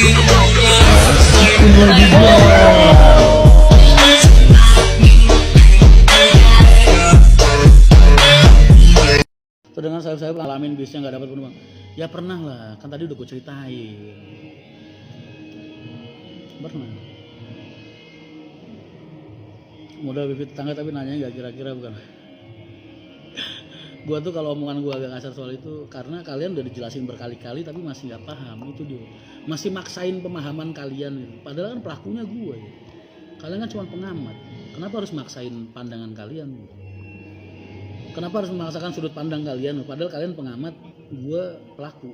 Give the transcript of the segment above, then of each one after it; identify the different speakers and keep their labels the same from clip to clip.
Speaker 1: Dengan saya ngalamin bisnya nggak dapat penumpang. Ya pernah lah, kan tadi udah gue ceritain. Pernah. Modal bibit tetangga tapi nanya nggak kira-kira bukan. Gua tuh kalau omongan gua agak kasar soal itu karena kalian udah dijelasin berkali-kali tapi masih nggak paham, itu dia. Masih maksain pemahaman kalian gitu. Padahal kan pelakunya gua ya. Kalian kan cuma pengamat. Kenapa harus maksain pandangan kalian? Kenapa harus memaksakan sudut pandang kalian? Padahal kalian pengamat, gua pelaku.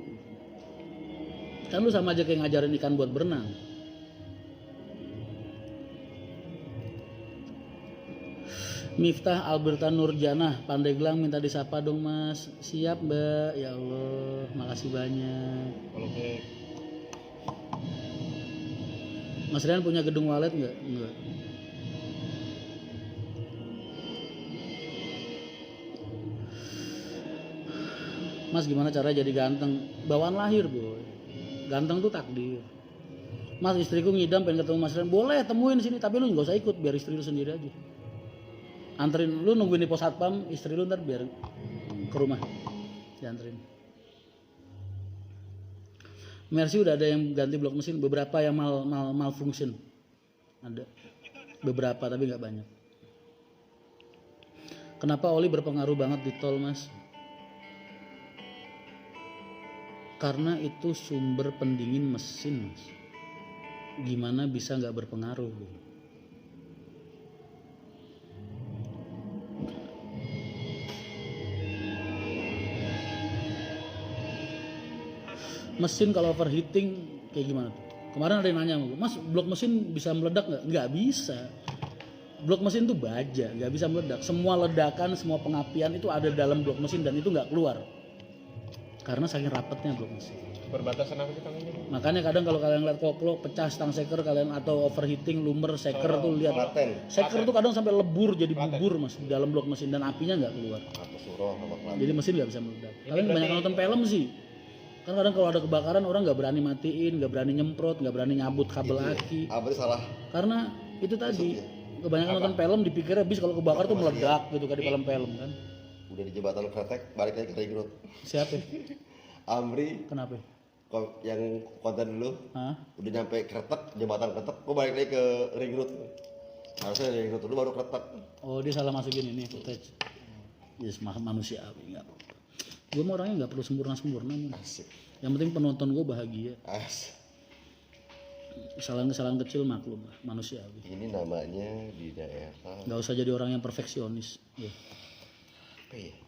Speaker 1: Kan lu sama aja kayak ngajarin ikan buat berenang. Miftah Alberta Nurjana Pandeglang minta disapa dong mas. Siap mbak, ya Allah makasih banyak. Mas Rian punya gedung walet nggak? Enggak. Mas gimana cara jadi ganteng? Bawaan lahir boy. Ganteng tuh takdir. Mas istriku ngidam pengen ketemu Mas Rian. Boleh temuin sini tapi lu nggak usah ikut, biar istri lu sendiri aja. Anterin lu, nungguin di pos satpam, istri lu ntar biar ke rumah dianterin. Mercy udah ada yang ganti blok mesin, beberapa yang malfunction ada, beberapa tapi nggak banyak. Kenapa oli berpengaruh banget di tol mas? Karena itu sumber pendingin mesin mas. Gimana bisa nggak berpengaruh? Mesin kalau overheating kayak gimana tuh? Kemarin ada yang nanya sama gue, mas blok mesin bisa meledak nggak? Nggak bisa. Blok mesin tuh baja, nggak bisa meledak. Semua ledakan, semua pengapian itu ada dalam blok mesin dan itu nggak keluar. Karena saking rapetnya blok mesin.
Speaker 2: Perbatasan apa sih tangannya?
Speaker 1: Makanya kadang kalau kalian lihat koplo pecah stang seker kalian atau overheating lumber seker tuh lihat. Seker tuh kadang sampai lebur jadi bubur mas di dalam blok mesin dan apinya nggak keluar. Jadi mesin nggak bisa meledak. Kalian banyak nonton film sih. Kan kadang kalau ada kebakaran orang nggak berani matiin, nggak berani nyemprot, nggak berani nyabut kabel aki.
Speaker 3: Apa salah?
Speaker 1: Karena itu tadi kebanyakan nonton film dipikirnya bis kalau kebakar tuh meledak gitu kan di film-film kan.
Speaker 3: Udah di jembatan Kretek balik lagi ke Ring Road.
Speaker 1: Siapa?
Speaker 3: Amri.
Speaker 1: Kenapa?
Speaker 3: Yang konten dulu.
Speaker 1: Hah?
Speaker 3: Udah nyampe Kretek, jembatan Kretek, kok balik lagi ke Ring Road. Harusnya Ring Road dulu baru Kretek.
Speaker 1: Oh dia salah masukin ini footage. Yes, manusiawi nggak apa-apa. Gue mau orangnya nggak perlu sempurna-sempurna. Yang penting penonton gue bahagia.
Speaker 3: Asik.
Speaker 1: Kesalahan-kesalahan kecil maklum lah, manusiawi.
Speaker 3: Ini namanya di daerah.
Speaker 1: Nggak usah jadi orang yang perfeksionis. Ya.
Speaker 3: Apa ya?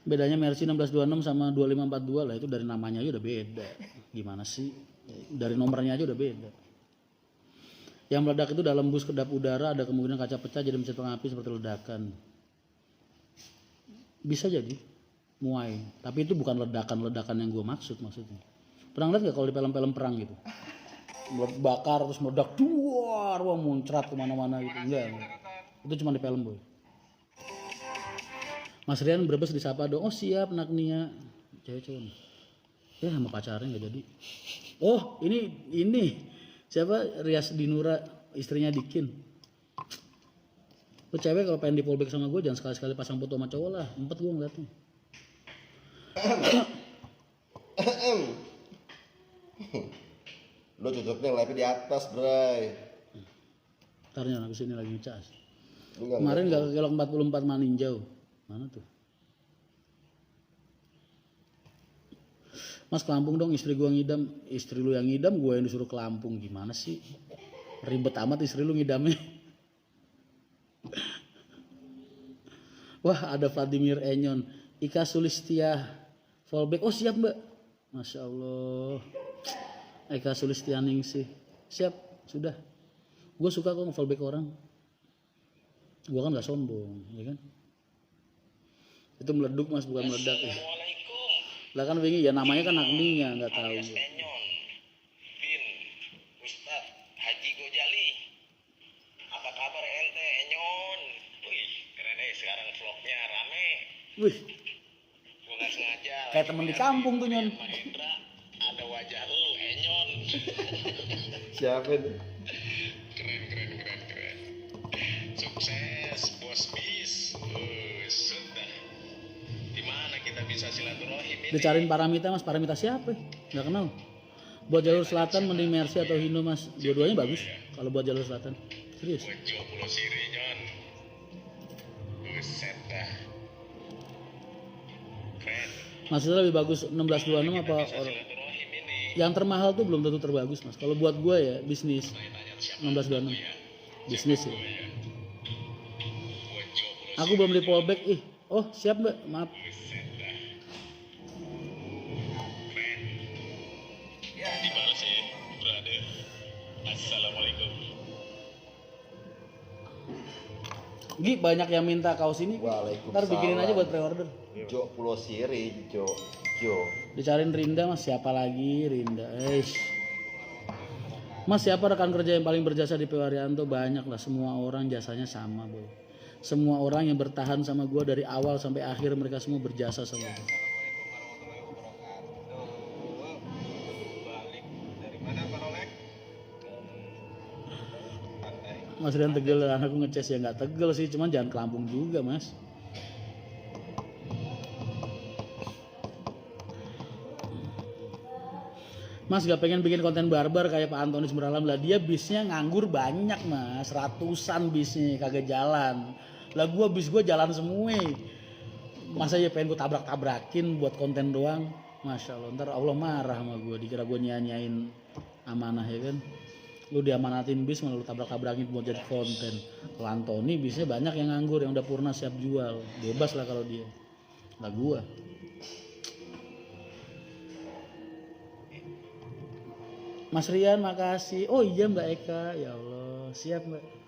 Speaker 1: Bedanya Mercy 1626 sama 2542 lah, itu dari namanya aja udah beda. Gimana sih? Dari nomornya aja udah beda. Yang meledak itu dalam bus kedap udara, ada kemungkinan kaca pecah jadi mesin pengapi seperti ledakan. Bisa jadi muai, tapi itu bukan ledakan yang gue maksudnya. Pernah lihat nggak kalau di film-film perang gitu, bakar terus meledak, duar, wah muncrat kemana-mana gitu, enggak. Itu cuma di film boy. Mas Rian Brebes disapa dong, oh siap nak Nia, cewek cowok. Ya sama pacarnya nggak jadi. Oh ini siapa? Rias Dinura, istrinya Dikin. Lu cewek kalau pengen di fallback sama gue jangan sekali-sekali pasang foto sama cowok lah, empet gue ngeliatnya.
Speaker 3: Lo cocoknya live di atas bray.
Speaker 1: Ntarnya habis ini lagi ngecas. Kemarin gak kelok 44 maninjau. Mana tuh? Mas ke Lampung dong, istri gue ngidam. Istri lu yang ngidam, gue yang disuruh ke Lampung. Gimana sih? Ribet amat istri lu ngidamnya. Wah ada Vladimir Enyon, Ika Sulistia fallback. Oh siap mbak, masya Allah. Ika Sulistianing sih siap sudah. Gue suka kok nge-fallback orang. Gue kan nggak sombong, ya kan? Itu meleduk mas bukan meledak ya. Lah kan wingi ya namanya kan Agninya nggak tahu.
Speaker 4: Sekarang vlognya rame.
Speaker 1: Wih, Kayak temen di kampung tuh Nyon.
Speaker 2: Mahendra, ada wajah lu, Enyon.
Speaker 3: Siapa itu?
Speaker 2: Keren. Sukses, bos bis. Sudah. Di mana kita bisa silaturahim ini?
Speaker 1: Dicariin Paramita Mas, Paramita siapa? Nggak kenal. Buat jalur selatan mending Mercy atau Hino Mas, dua-duanya bagus. Kalau buat jalur selatan, serius.
Speaker 2: Buat Pulau Siri, Nyon. Buset dah. Keren.
Speaker 1: Maksudnya lebih bagus 1626 apa
Speaker 2: Silaturahim ini.
Speaker 1: yang termahal tuh belum tentu terbagus Mas. Kalau buat gua ya bisnis 1626. Bisnis ya.
Speaker 2: Buat Pulau
Speaker 1: Aku belum beli fallback. Oh siap Mbak, maaf.
Speaker 2: Buset dah. Keren. Ya, dibalas ya, brother. Assalamualaikum.
Speaker 1: Gi banyak yang minta kaos ini.
Speaker 3: Waalaikumsalam.
Speaker 1: Ntar bikinin aja buat pre-order.
Speaker 3: Jo Pulau Siri, Jo.
Speaker 1: Dicariin Rinda Mas, siapa lagi Rinda? Mas siapa rekan kerja yang paling berjasa di PW Haryanto? Banyak lah, semua orang jasanya sama boy. Semua orang yang bertahan sama gue dari awal sampai akhir mereka semua berjasa sama gue. Mas Rian tegel, anakku ngeces ya nggak tegel sih, cuman jangan ke Lampung juga Mas. Mas gak pengen bikin konten barbar kayak Pak Antoni Semeralam lah, dia bisnya nganggur banyak Mas, ratusan bisnya kagak jalan. Lah gua bis gua jalan semua. Masa ya pengen gue tabrak-tabrakin buat konten doang. Masya Allah, ntar Allah marah sama gue, dikira gue nyanyain amanah ya kan. Lu diamanatin bis malah lu tabrak-tabrakin buat jadi konten. Kalau Antoni bisnya banyak yang nganggur, yang udah purna siap jual, bebas lah kalau dia. Lah gua. Mas Rian makasih. Oh iya Mbak Eka, ya Allah, siap Mbak.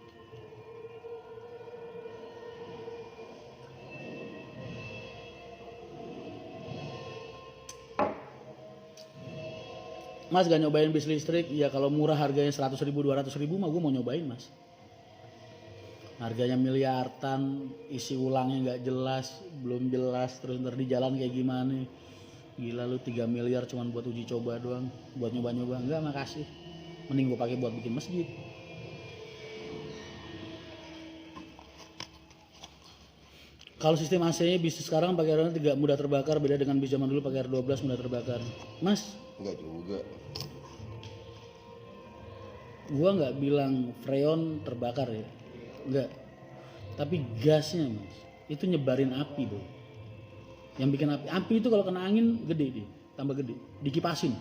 Speaker 1: Mas gak nyobain bis listrik? Ya kalau murah harganya 100.000 200.000 mah gue mau nyobain Mas. Harganya miliaran, isi ulangnya nggak jelas, belum jelas, terus ntar di jalan kayak gimana? Gila lu 3 miliar cuman buat uji coba doang, buat nyoba-nyoba. Enggak makasih, mending gue pakai buat bikin masjid. Kalau sistem AC-nya bis sekarang pakai R tidak mudah terbakar, beda dengan bis zaman dulu pakai R12 mudah terbakar. Mas,
Speaker 3: Enggak juga.
Speaker 1: gua nggak bilang freon terbakar ya, enggak. Tapi gasnya Mas, itu nyebarin api bro. Yang bikin api itu kalau kena angin gede dia, tambah gede, dikipasin.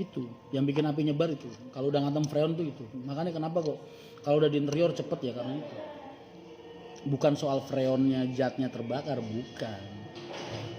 Speaker 1: Itu yang bikin api nyebar itu. Kalau udah ngantem freon tuh itu. Makanya kenapa kok kalau udah di interior cepet ya karena itu. Bukan soal freonnya zatnya terbakar, bukan.